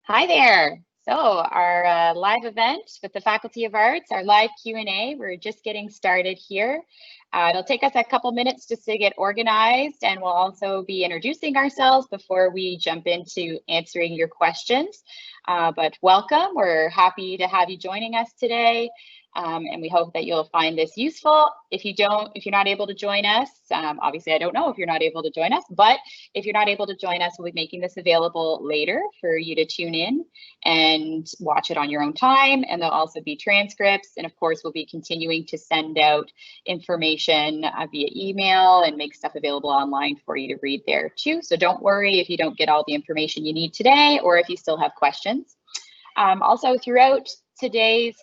Hi there. So our live event with the Faculty of Arts, our live Q&A, we're just getting started here. It'll take us a couple minutes just to get organized, and we'll also be introducing ourselves before we jump into answering your questions. But welcome, we're happy to have you joining us today. And we hope that you'll find this useful. If you're not able to join us, obviously I don't know if you're not able to join us, but if you're not able to join us, we'll be making this available later for you to tune in and watch it on your own time. And there'll also be transcripts. And of course, we'll be continuing to send out information via email and make stuff available online for you to read there too. So don't worry if you don't get all the information you need today, or if you still have questions. Also throughout today's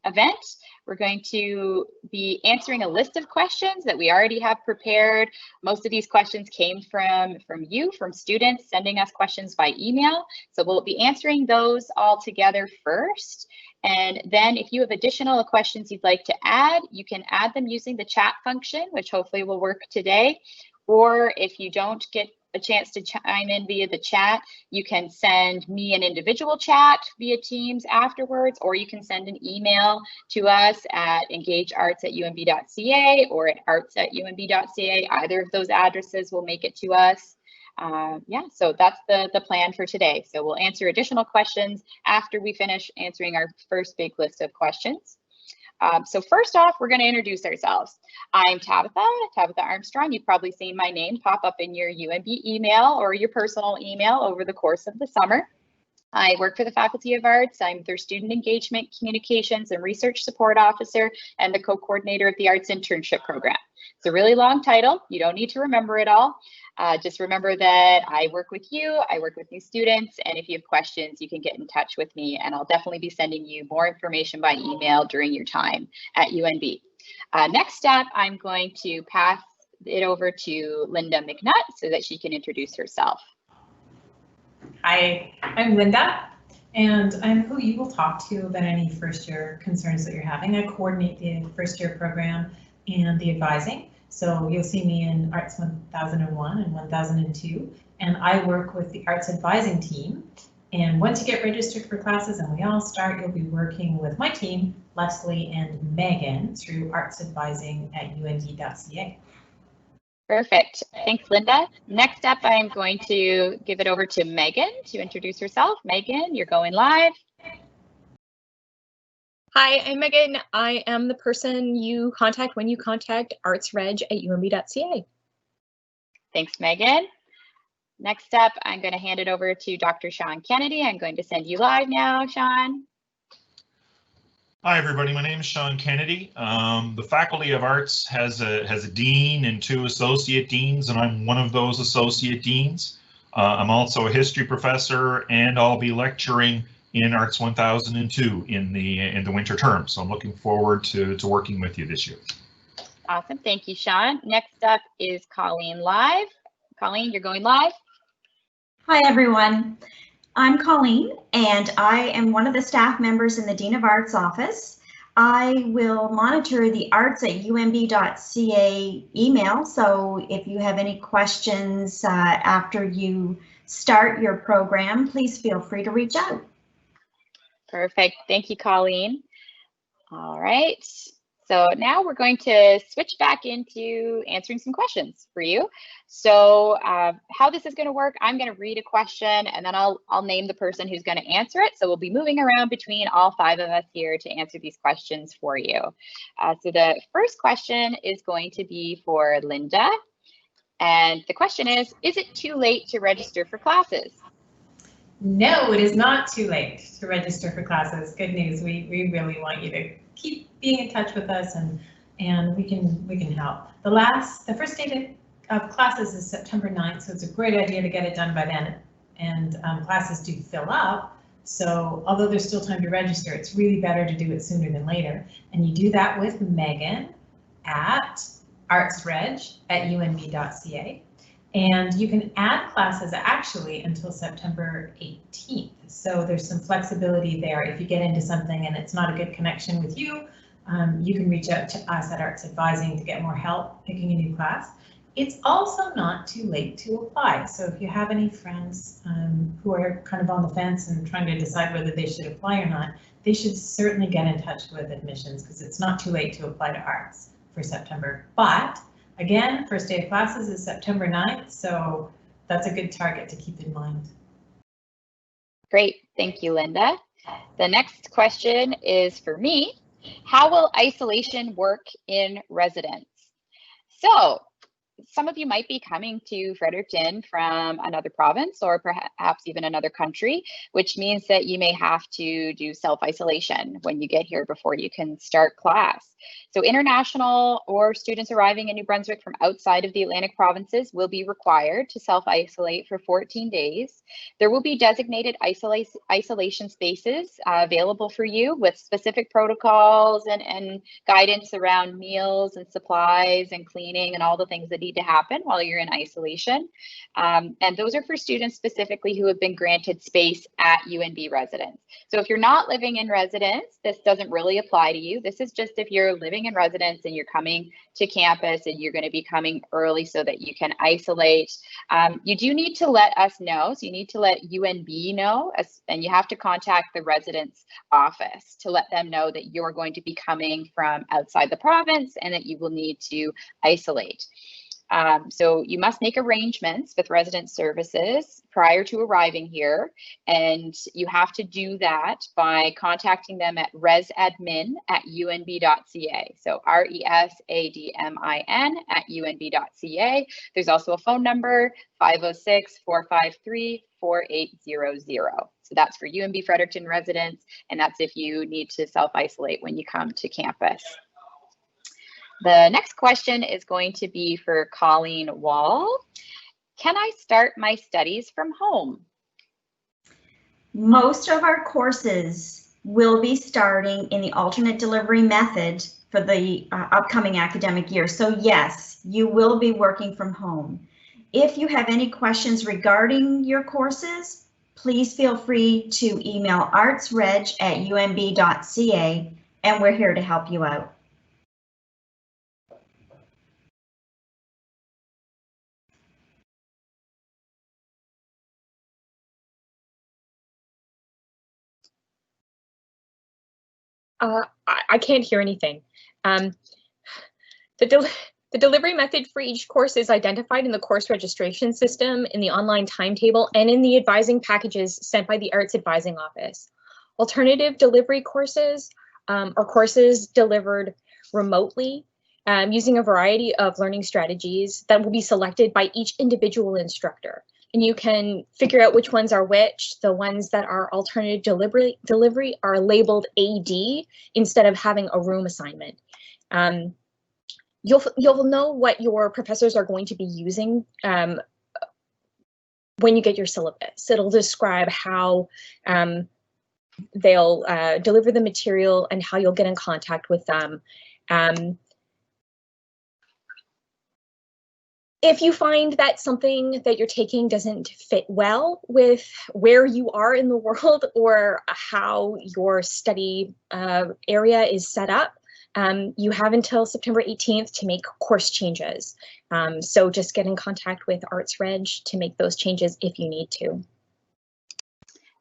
event, we're going to be answering a list of questions that we already have prepared. Most of these questions came from students sending us questions by email. So we'll be answering those all together first. And then if you have additional questions you'd like to add, you can add them using the chat function, which hopefully will work today. Or if you don't get a chance to chime in via the chat, you can send me an individual chat via Teams afterwards, or you can send an email to us at engagearts@umb.ca or at arts@umb.ca. Either of those addresses will make it to us. So that's the plan for today. So we'll answer additional questions after we finish answering our first big list of questions. So first off, we're going to introduce ourselves. I'm Tabitha Armstrong. You've probably seen my name pop up in your UMB email or your personal email over the course of the summer. I work for the Faculty of Arts. I'm their Student Engagement, Communications, and Research Support Officer and the co-coordinator of the Arts Internship Program. It's a really long title. You don't need to remember it all. Just remember that I work with you, I work with new students, and if you have questions, you can get in touch with me, and I'll definitely be sending you more information by email during your time at UNB. Next up, I'm going to pass it over to Linda McNutt so that she can introduce herself. Hi, I'm Linda, and I'm who you will talk to about any first year concerns that you're having. I coordinate the first year program and the advising. So you'll see me in Arts 1001 and 1002, and I work with the Arts Advising team. And once you get registered for classes and we all start, you'll be working with my team, Leslie and Megan, through artsadvising@umb.ca. Perfect. Thanks, Linda. Next up, I'm going to give it over to Megan to introduce herself. Megan, you're going live. Hi, I'm Megan. I am the person you contact when you contact artsreg@umb.ca. Thanks, Megan. Next up, I'm going to hand it over to Dr. Sean Kennedy. I'm going to send you live now, Sean. Hi, everybody. My name is Sean Kennedy. The Faculty of Arts has a dean and 2 associate deans, and I'm one of those associate deans. I'm also a history professor, and I'll be lecturing in Arts 1002 in the winter term. So I'm looking forward to working with you this year. Awesome. Thank you, Sean. Next up is Colleen live. Colleen, you're going live. Hi, everyone. I'm Colleen, and I am one of the staff members in the Dean of Arts office. I will monitor the arts@umb.ca email, so if you have any questions after you start your program, please feel free to reach out. Perfect. Thank you, Colleen. All right. So now we're going to switch back into answering some questions for you. So how this is going to work, I'm going to read a question and then I'll name the person who's going to answer it. So we'll be moving around between all 5 of us here to answer these questions for you. So the first question is going to be for Linda. And the question is it too late to register for classes? No, it is not too late to register for classes. Good news. We really want you to keep being in touch with us, and we can help. The first date of classes is September 9th, so it's a great idea to get it done by then. And classes do fill up, so although there's still time to register, it's really better to do it sooner than later. And you do that with Megan at artsreg@umb.ca. And you can add classes actually until September 18th. So there's some flexibility there. If you get into something and it's not a good connection with you, you can reach out to us at Arts Advising to get more help picking a new class. It's also not too late to apply. So if you have any friends who are kind of on the fence and trying to decide whether they should apply or not, they should certainly get in touch with admissions, because it's not too late to apply to arts for September. But again, first day of classes is September 9th, so that's a good target to keep in mind. Great, thank you, Linda. The next question is for me. How will isolation work in residence? So some of you might be coming to Fredericton from another province or perhaps even another country, which means that you may have to do self-isolation when you get here before you can start class. So international or students arriving in New Brunswick from outside of the Atlantic provinces will be required to self-isolate for 14 days. There will be designated isolation spaces available for you with specific protocols and guidance around meals and supplies and cleaning and all the things that need to happen while you're in isolation. And those are for students specifically who have been granted space at UNB residence. So if you're not living in residence, this doesn't really apply to you. This is just if you're living in residence and you're coming to campus and you're going to be coming early so that you can isolate. You do need to let us know. So you need to let UNB know, and you have to contact the residence office to let them know that you're going to be coming from outside the province and that you will need to isolate. So you must make arrangements with resident services prior to arriving here, and you have to do that by contacting them at resadmin@unb.ca. So resadmin@unb.ca. There's also a phone number, 506-453-4800. So that's for UNB Fredericton residents, and that's if you need to self-isolate when you come to campus. The next question is going to be for Colleen Wall. Can I start my studies from home? Most of our courses will be starting in the alternate delivery method for the upcoming academic year. So yes, you will be working from home. If you have any questions regarding your courses, please feel free to email artsreg@unb.ca, and we're here to help you out. I can't hear anything. The delivery method for each course is identified in the course registration system, in the online timetable, and in the advising packages sent by the Arts Advising Office. Alternative delivery courses are courses delivered remotely using a variety of learning strategies that will be selected by each individual instructor. And you can figure out which ones are which. The ones that are alternative delivery are labeled AD instead of having a room assignment. You'll know what your professors are going to be using when you get your syllabus. It'll describe how they'll deliver the material and how you'll get in contact with them. If you find that something that you're taking doesn't fit well with where you are in the world or how your study area is set up, you have until September 18th to make course changes. So just get in contact with ArtsReg to make those changes if you need to.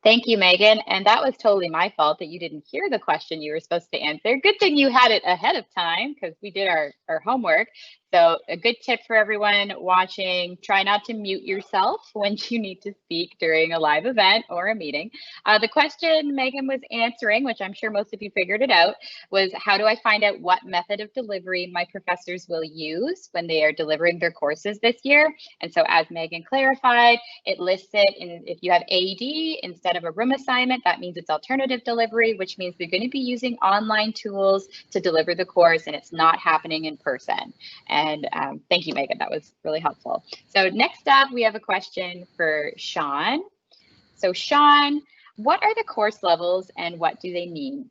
Thank you, Megan. And that was totally my fault that you didn't hear the question you were supposed to answer. Good thing you had it ahead of time because we did our homework. So a good tip for everyone watching, try not to mute yourself when you need to speak during a live event or a meeting. The question Megan was answering, which I'm sure most of you figured it out, was how do I find out what method of delivery my professors will use when they are delivering their courses this year? And so as Megan clarified, it lists it in, if you have AD instead of a room assignment, that means it's alternative delivery, which means they're going to be using online tools to deliver the course and it's not happening in person. And thank you, Megan, that was really helpful. So next up, we have a question for Sean. So Sean, what are the course levels and what do they mean?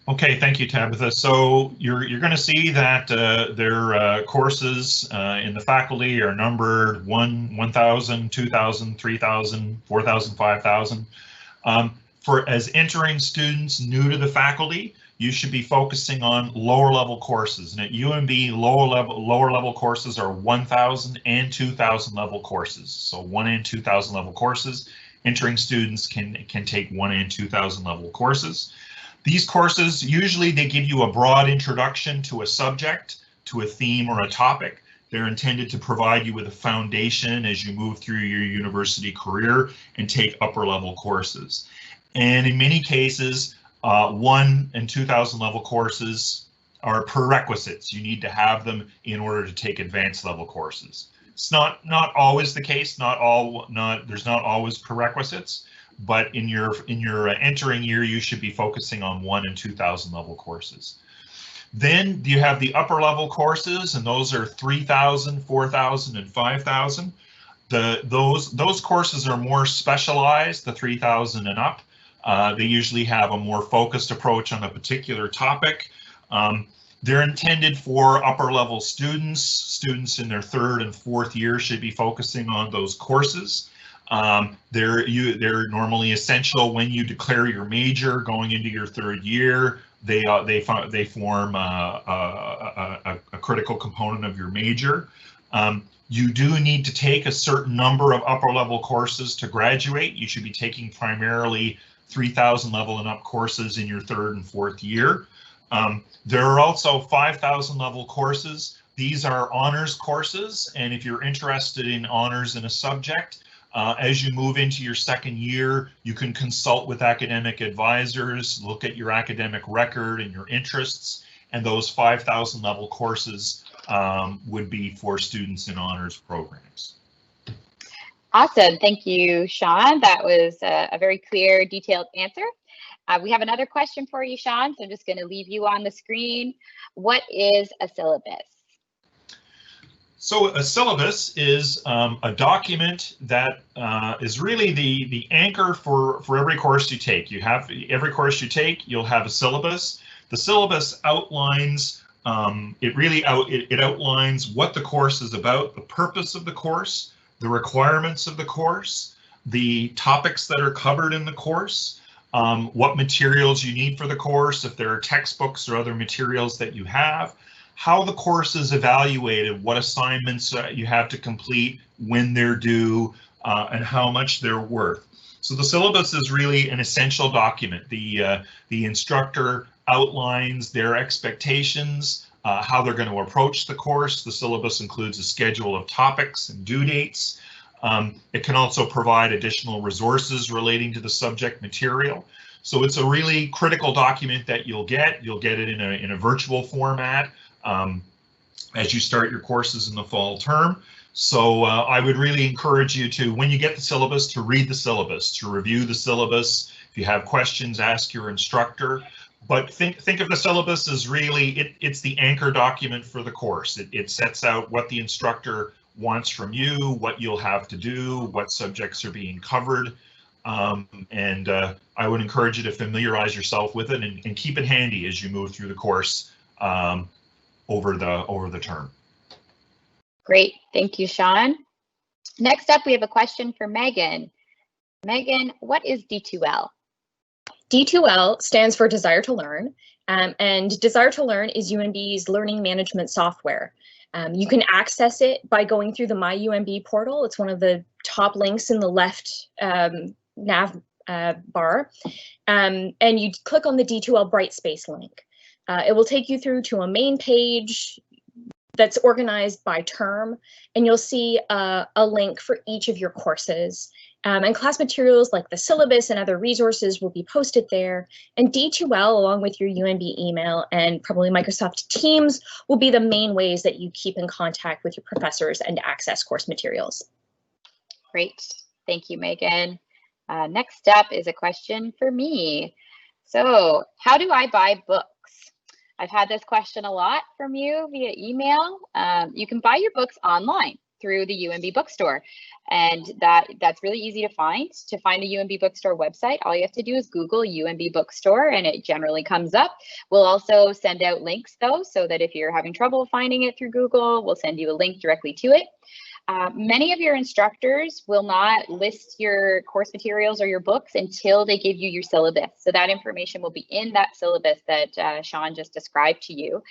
Okay, thank you, Tabitha. So you're going to see that their courses in the faculty are numbered 1,000, 2,000, 3,000, 4,000, 5,000. For as entering students new to the faculty, you should be focusing on lower level courses. And at UNB, lower level courses are 1,000 and 2,000 level courses. So 1,000 and 2,000 level courses. Entering students can take 1,000 and 2,000 level courses. These courses, usually they give you a broad introduction to a subject, to a theme or a topic. They're intended to provide you with a foundation as you move through your university career and take upper level courses. And in many cases, 1,000 and 2,000 level courses are prerequisites. You need to have them in order to take advanced level courses. It's not always the case. There's not always prerequisites, but in your entering year, you should be focusing on 1,000 and 2,000 level courses. Then you have the upper level courses, and those are 3,000, 4,000, and 5,000. Those courses are more specialized, the 3,000 and up. They usually have a more focused approach on a particular topic. They're intended for upper level students. Students in their third and fourth year should be focusing on those courses. They're normally essential when you declare your major going into your third year. They form a critical component of your major. You do need to take a certain number of upper level courses to graduate. You should be taking primarily 3,000 level and up courses in your third and fourth year. There are also 5,000 level courses. These are honors courses, and if you're interested in honors in a subject, as you move into your second year, you can consult with academic advisors, look at your academic record and your interests, and those 5,000 level courses would be for students in honors programs. Awesome. Thank you, Sean. That was a very clear, detailed answer. We have another question for you, Sean, so I'm just going to leave you on the screen. What is a syllabus? So a syllabus is a document that is really the anchor for every course you take. Every course you take, you'll have a syllabus. The syllabus outlines, it outlines what the course is about, the purpose of the course, the requirements of the course, the topics that are covered in the course, what materials you need for the course, if there are textbooks or other materials that you have, how the course is evaluated, what assignments you have to complete, when they're due, and how much they're worth. So the syllabus is really an essential document. The instructor outlines their expectations, how they're going to approach the course. The syllabus includes a schedule of topics and due dates. It can also provide additional resources relating to the subject material. So it's a really critical document that you'll get. You'll get it in a virtual format as you start your courses in the fall term. So I would really encourage you to, when you get the syllabus, to read the syllabus, to review the syllabus. If you have questions, ask your instructor. But think of the syllabus as really, it's the anchor document for the course. It sets out what the instructor wants from you, what you'll have to do, what subjects are being covered. And I would encourage you to familiarize yourself with it and keep it handy as you move through the course over the term. Great, thank you, Sean. Next up, we have a question for Megan. Megan, what is D2L? D2L stands for Desire to Learn, and Desire to Learn is UNB's learning management software. You can access it by going through the My UNB portal. It's one of the top links in the left nav bar, and you click on the D2L Brightspace link. It will take you through to a main page that's organized by term, and you'll see a link for each of your courses. And class materials like the syllabus and other resources will be posted there. And D2L, along with your UNB email and probably Microsoft Teams, will be the main ways that you keep in contact with your professors and access course materials. Great, thank you, Megan. Next up is a question for me. So, how do I buy books? I've had this question a lot from you via email. You can buy your books online through the UNB bookstore, and that's really easy to find. To find the UNB bookstore website, all you have to do is Google UNB bookstore and it generally comes up. We'll also send out links though, so that if you're having trouble finding it through Google, we'll send you a link directly to it. Many of your instructors will not list your course materials or your books until they give you your syllabus. So that information will be in that syllabus that Sean just described to you.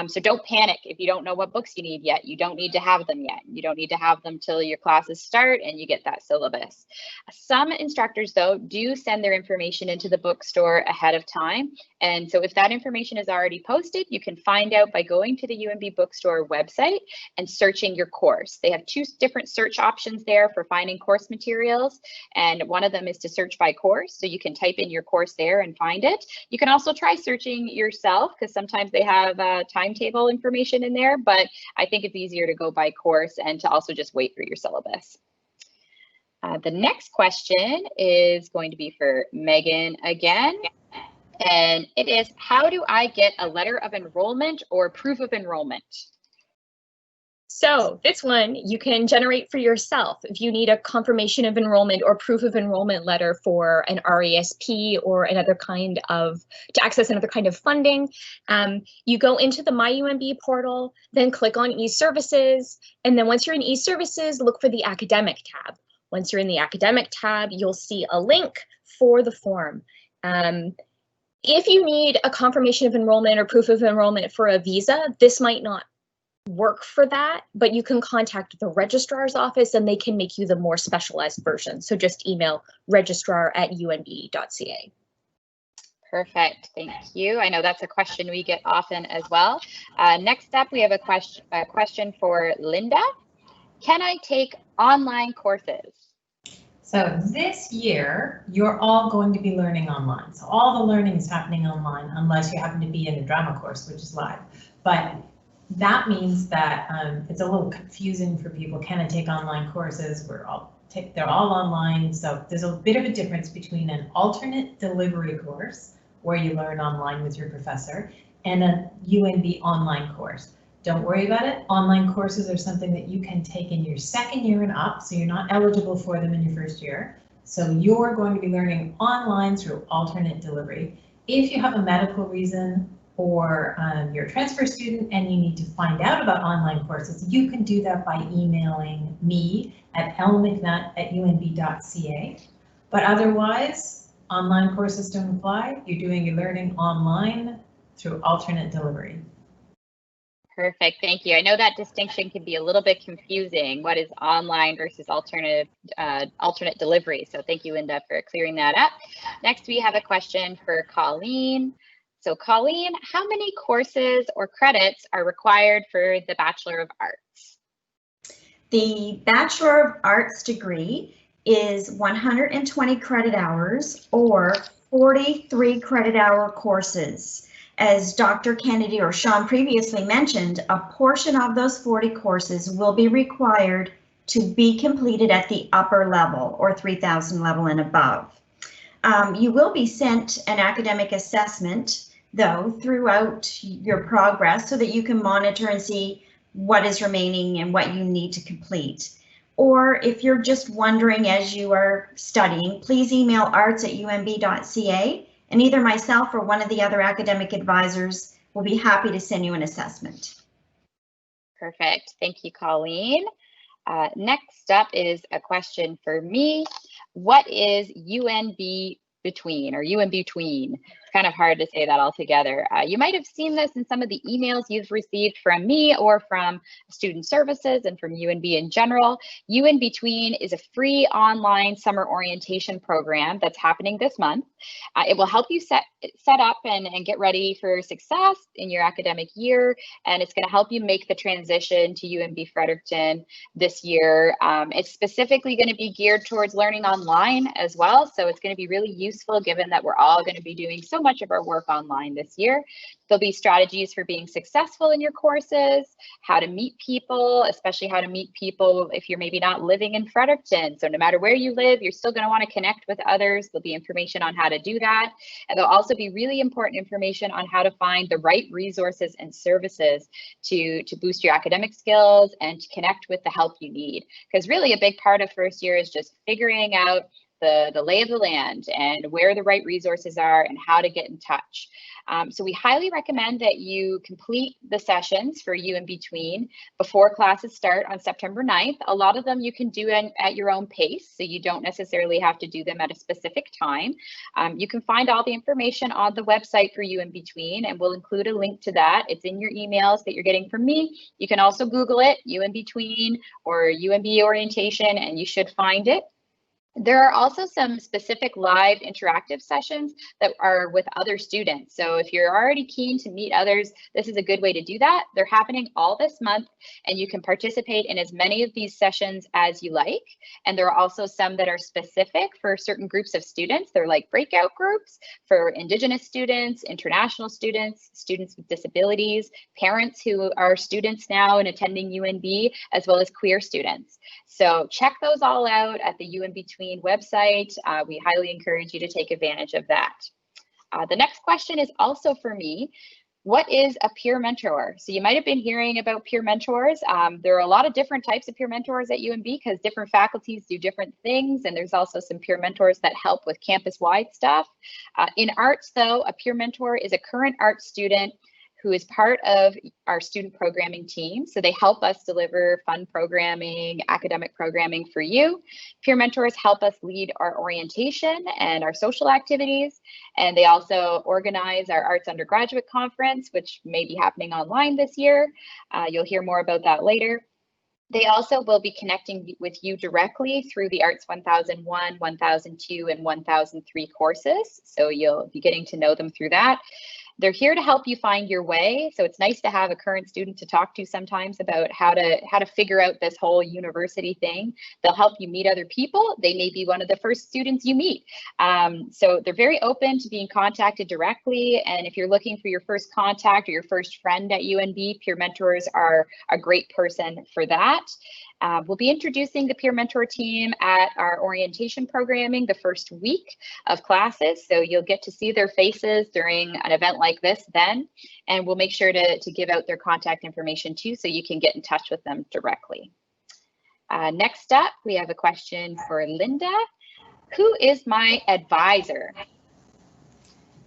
So don't panic if you don't know what books you need yet. You don't need to have them yet. You don't need to have them till your classes start and you get that syllabus. Some instructors, though, do send their information into the bookstore ahead of time. And so if that information is already posted, you can find out by going to the UNB Bookstore website and searching your course. They have 2 different search options there for finding course materials. And one of them is to search by course. So you can type in your course there and find it. You can also try searching yourself because sometimes they have timetable information in there, but I think it's easier to go by course and to also just wait for your syllabus. The next question is going to be for Megan again. And it is, how do I get a letter of enrollment or proof of enrollment? So this one you can generate for yourself if you need a confirmation of enrollment or proof of enrollment letter for an RESP or another kind of, to access another kind of funding. You go into the MyUNB portal, then click on eServices. And then once you're in eServices, look for the academic tab. Once you're in the academic tab, you'll see a link for the form. If you need a confirmation of enrollment or proof of enrollment for a visa, this might not work for that, but you can contact the registrar's office and they can make you the more specialized version. So just email registrar@unb.ca. Perfect, thank you. I know that's a question we get often as well. Next up, we have a question for Linda. Can I take online courses? So this year, you're all going to be learning online. So all the learning is happening online, unless you happen to be in a drama course, which is live. But that means that it's a little confusing for people. Can I take online courses? They're all online. So there's a bit of a difference between an alternate delivery course, where you learn online with your professor, and a UNB online course. Don't worry about it. Online courses are something that you can take in your second year and up, so you're not eligible for them in your first year. So you're going to be learning online through alternate delivery. If you have a medical reason or you're a transfer student and you need to find out about online courses, you can do that by emailing me at lmcnutt@unb.ca. But otherwise, online courses don't apply. You're doing your learning online through alternate delivery. Perfect, thank you. I know that distinction can be a little bit confusing. What is online versus alternate delivery? So thank you, Linda, for clearing that up. Next, we have a question for Colleen. So Colleen, how many courses or credits are required for the Bachelor of Arts? The Bachelor of Arts degree is 120 credit hours or 43 credit hour courses. As Dr. Kennedy or Sean previously mentioned, a portion of those 40 courses will be required to be completed at the upper level or 3000 level and above. You will be sent an academic assessment, though, throughout your progress so that you can monitor and see what is remaining and what you need to complete. Or if you're just wondering as you are studying, please email arts@unb.ca. and either myself or one of the other academic advisors will be happy to send you an assessment. Perfect, thank you, Colleen. Next up is a question for me. What is UNB between or UN between? It's kind of hard to say that all together. You might have seen this in some of the emails you've received from me or from Student Services and from UNB in general. UN Between is a free online summer orientation program that's happening this month. It will help you set up and get ready for success in your academic year, and it's going to help you make the transition to UNB Fredericton this year. It's specifically going to be geared towards learning online as well, so it's going to be really useful given that we're all going to be doing so much of our work online this year. There'll be strategies for being successful in your courses, how to meet people, especially how to meet people if you're maybe not living in Fredericton. So no matter where you live, you're still going to want to connect with others. There'll be information on how to do that. And there'll also be really important information on how to find the right resources and services to boost your academic skills and to connect with the help you need. Because really a big part of first year is just figuring out the lay of the land and where the right resources are and how to get in touch. So we highly recommend that you complete the sessions for You in Between before classes start on September 9th. A lot of them you can do at your own pace, so you don't necessarily have to do them at a specific time. You can find all the information on the website for You in Between, and we'll include a link to that. It's in your emails that you're getting from me. You can also Google it, You in Between or UNB orientation, and you should find it. There are also some specific live interactive sessions that are with other students. So if you're already keen to meet others, this is a good way to do that. They're happening all this month, and you can participate in as many of these sessions as you like. And there are also some that are specific for certain groups of students. They're like breakout groups for Indigenous students, international students, students with disabilities, parents who are students now and attending UNB, as well as queer students. So check those all out at the You in Between website. We highly encourage you to take advantage of that. The next question is also for me. What is a peer mentor? So you might have been hearing about peer mentors. There are a lot of different types of peer mentors at UNB because different faculties do different things, and there's also some peer mentors that help with campus-wide stuff. In arts, though, a peer mentor is a current art student who is part of our student programming team. So they help us deliver fun programming, academic programming for you. Peer mentors help us lead our orientation and our social activities. And they also organize our Arts Undergraduate Conference, which may be happening online this year. You'll hear more about that later. They also will be connecting with you directly through the Arts 1001, 1002, and 1003 courses. So you'll be getting to know them through that. They're here to help you find your way. So it's nice to have a current student to talk to sometimes about how to figure out this whole university thing. They'll help you meet other people. They may be one of the first students you meet. So they're very open to being contacted directly. And if you're looking for your first contact or your first friend at UNB, peer mentors are a great person for that. We'll be introducing the peer mentor team at our orientation programming the first week of classes. So you'll get to see their faces during an event like this then, and we'll make sure to give out their contact information too, so you can get in touch with them directly. Next up, we have a question for Linda. Who is my advisor?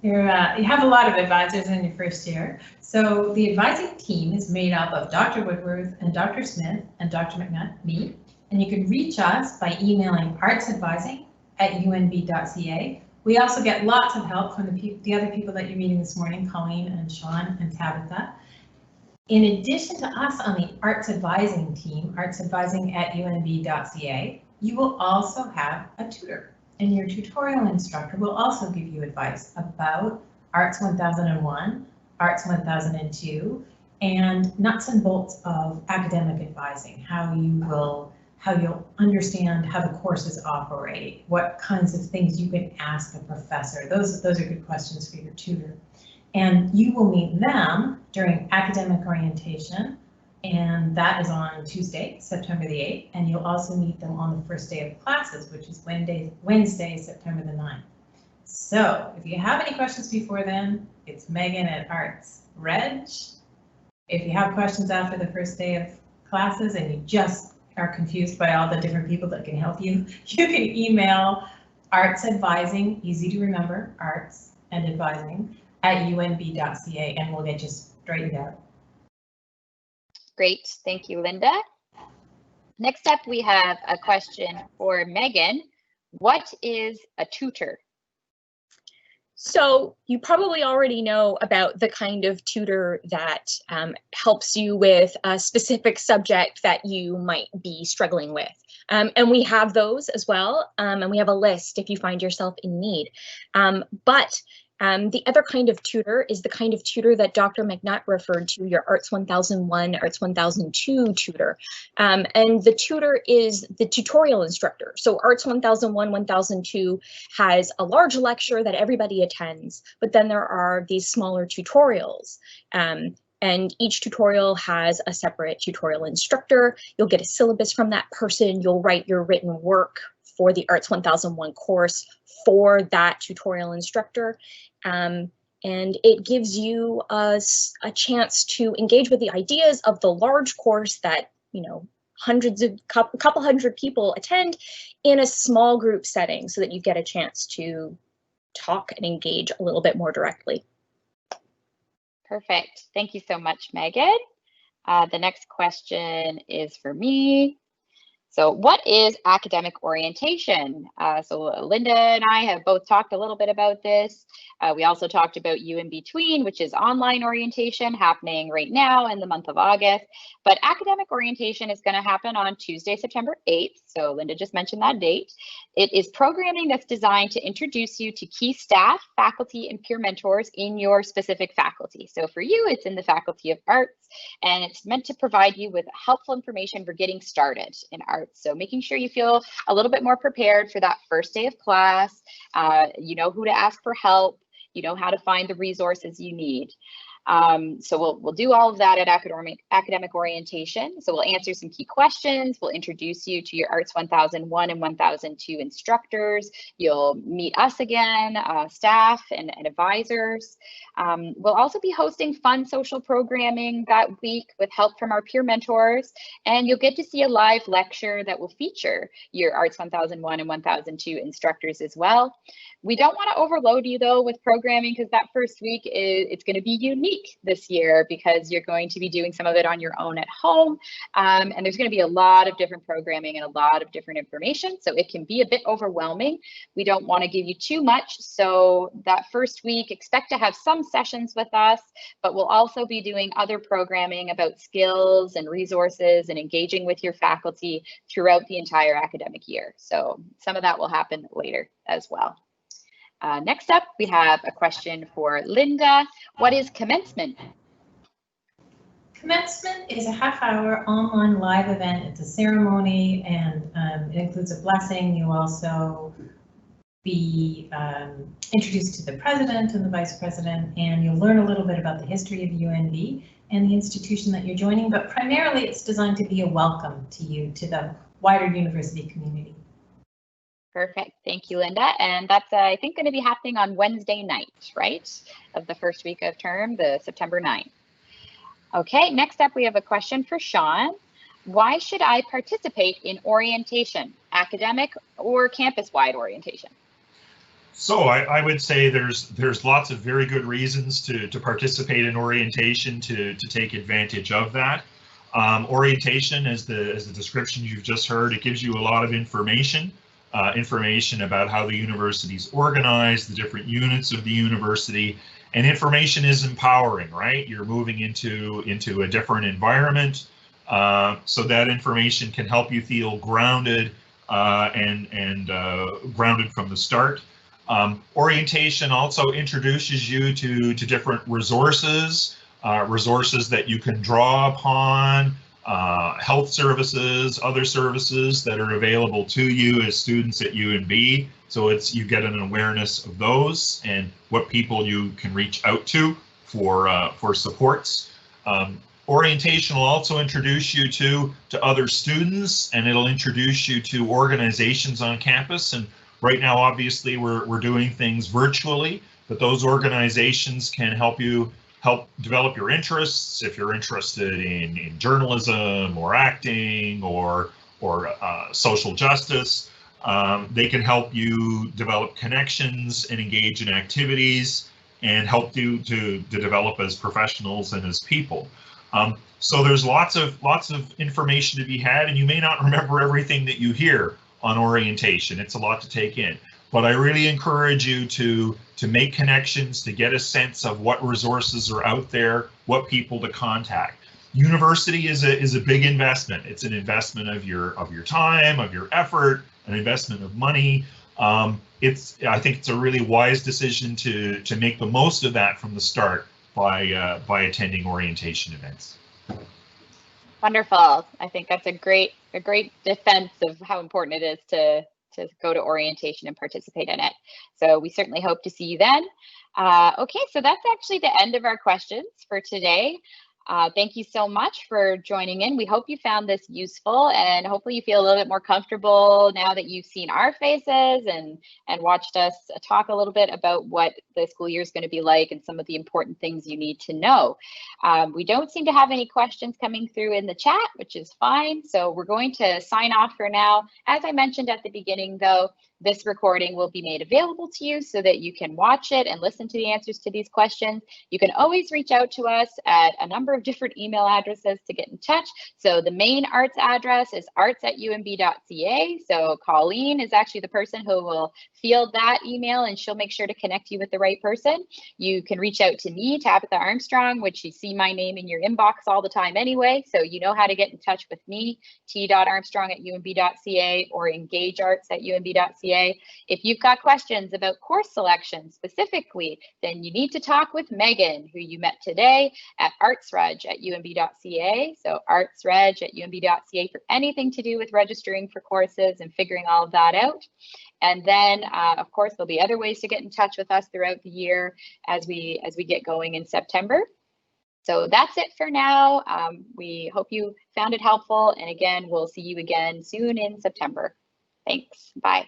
You have a lot of advisors in your first year. So the advising team is made up of Dr. Woodworth and Dr. Smith and Dr. McNutt, me, and you can reach us by emailing artsadvising@unb.ca. We also get lots of help from the other people that you're meeting this morning, Colleen and Sean and Tabitha. In addition to us on the Arts Advising team, artsadvising@unb.ca, you will also have a tutor. And your tutorial instructor will also give you advice about Arts 1001, Arts 1002, and nuts and bolts of academic advising, how you'll understand how the courses operate, what kinds of things you can ask a professor. Those are good questions for your tutor. And you will meet them during academic orientation, and that is on Tuesday, September the 8th, and you'll also meet them on the first day of classes, which is Wednesday, September the 9th. So if you have any questions before then, it's Megan at Arts Reg. If you have questions after the first day of classes and you just are confused by all the different people that can help you, you can email artsadvising, easy to remember, arts and advising, @unb.ca, and we'll get you straightened out. Great, thank you, Linda. Next up, we have a question for Megan. What is a tutor? So you probably already know about the kind of tutor that helps you with a specific subject that you might be struggling with. And we have those as well, and we have a list if you find yourself in need. But the other kind of tutor is the kind of tutor that Dr. McNutt referred to, your Arts 1001, Arts 1002 tutor. And the tutor is the tutorial instructor. So Arts 1001, 1002 has a large lecture that everybody attends, but then there are these smaller tutorials. And each tutorial has a separate tutorial instructor. You'll get a syllabus from that person. You'll write your written work for the Arts 1001 course for that tutorial instructor. And it gives you a chance to engage with the ideas of the large course that, you know, couple hundred people attend in a small group setting so that you get a chance to talk and engage a little bit more directly. Perfect. Thank you so much, Megan. The next question is for me. So what is academic orientation? So Linda and I have both talked a little bit about this. We also talked about U in Between, which is online orientation happening right now in the month of August. But academic orientation is going to happen on Tuesday, September 8th. So Linda just mentioned that date. It is programming that's designed to introduce you to key staff, faculty, and peer mentors in your specific faculty. So for you, it's in the Faculty of Arts, and it's meant to provide you with helpful information for getting started in arts. So making sure you feel a little bit more prepared for that first day of class. You know who to ask for help. You know how to find the resources you need. So we'll do all of that at academic orientation. So we'll answer some key questions. We'll introduce you to your Arts 1001 and 1002 instructors. You'll meet us again, staff and advisors. We'll also be hosting fun social programming that week with help from our peer mentors. And you'll get to see a live lecture that will feature your Arts 1001 and 1002 instructors as well. We don't want to overload you though with programming, because that first week it's going to be unique this year because you're going to be doing some of it on your own at home. And there's going to be a lot of different programming and a lot of different information. So it can be a bit overwhelming. We don't want to give you too much. So that first week, expect to have some sessions with us, but we'll also be doing other programming about skills and resources and engaging with your faculty throughout the entire academic year. So some of that will happen later as well. Next up, we have a question for Linda. What is commencement? Commencement is a half-hour online live event. It's a ceremony, and it includes a blessing. You'll also be introduced to the president and the vice president, and you'll learn a little bit about the history of UNB and the institution that you're joining, but primarily it's designed to be a welcome to you, to the wider university community. Perfect. Thank you, Linda. And that's, I think, going to be happening on Wednesday night, right, of the first week of term, the September 9th. Okay, next up, we have a question for Sean. Why should I participate in orientation, academic or campus-wide orientation? So I would say there's lots of very good reasons to participate in orientation, to take advantage of that. Orientation, as the description you've just heard, it gives you a lot of information. Information about how the university is organized, the different units of the university, and information is empowering, right? You're moving into a different environment, so that information can help you feel grounded and grounded from the start. Orientation also introduces you to different resources, resources that you can draw upon. Health services, other services that are available to you as students at UNB. So you get an awareness of those and what people you can reach out to for supports. Orientation will also introduce you to other students, and it'll introduce you to organizations on campus. And right now, obviously, we're doing things virtually, but those organizations can help develop your interests. If you're interested in journalism or acting or social justice, they can help you develop connections and engage in activities and help you to develop as professionals and as people. So there's lots of information to be had, and you may not remember everything that you hear on orientation. It's a lot to take in. But I really encourage you to make connections, to get a sense of what resources are out there, what people to contact. University is a big investment. It's an investment of your time, of your effort, an investment of money. I think it's a really wise decision to make the most of that from the start by attending orientation events. Wonderful. I think that's a great defense of how important it is to go to orientation and participate in it. So we certainly hope to see you then. Okay, so that's actually the end of our questions for today. Thank you so much for joining in. We hope you found this useful, and hopefully you feel a little bit more comfortable now that you've seen our faces and watched us talk a little bit about what the school year is going to be like and some of the important things you need to know. We don't seem to have any questions coming through in the chat, which is fine. So we're going to sign off for now. As I mentioned at the beginning, though, this recording will be made available to you so that you can watch it and listen to the answers to these questions. You can always reach out to us at a number of different email addresses to get in touch. So the main arts address is arts@umb.ca. So Colleen is actually the person who will field that email, and she'll make sure to connect you with the right person. You can reach out to me, Tabitha Armstrong, which you see my name in your inbox all the time anyway. So you know how to get in touch with me, t.armstrong@umb.ca or engagearts@umb.ca. If you've got questions about course selection specifically, then you need to talk with Megan, who you met today at artsreg@umb.ca. So artsreg@umb.ca for anything to do with registering for courses and figuring all of that out. And then, of course, there'll be other ways to get in touch with us throughout the year as we get going in September. So that's it for now. We hope you found it helpful. And again, we'll see you again soon in September. Thanks. Bye.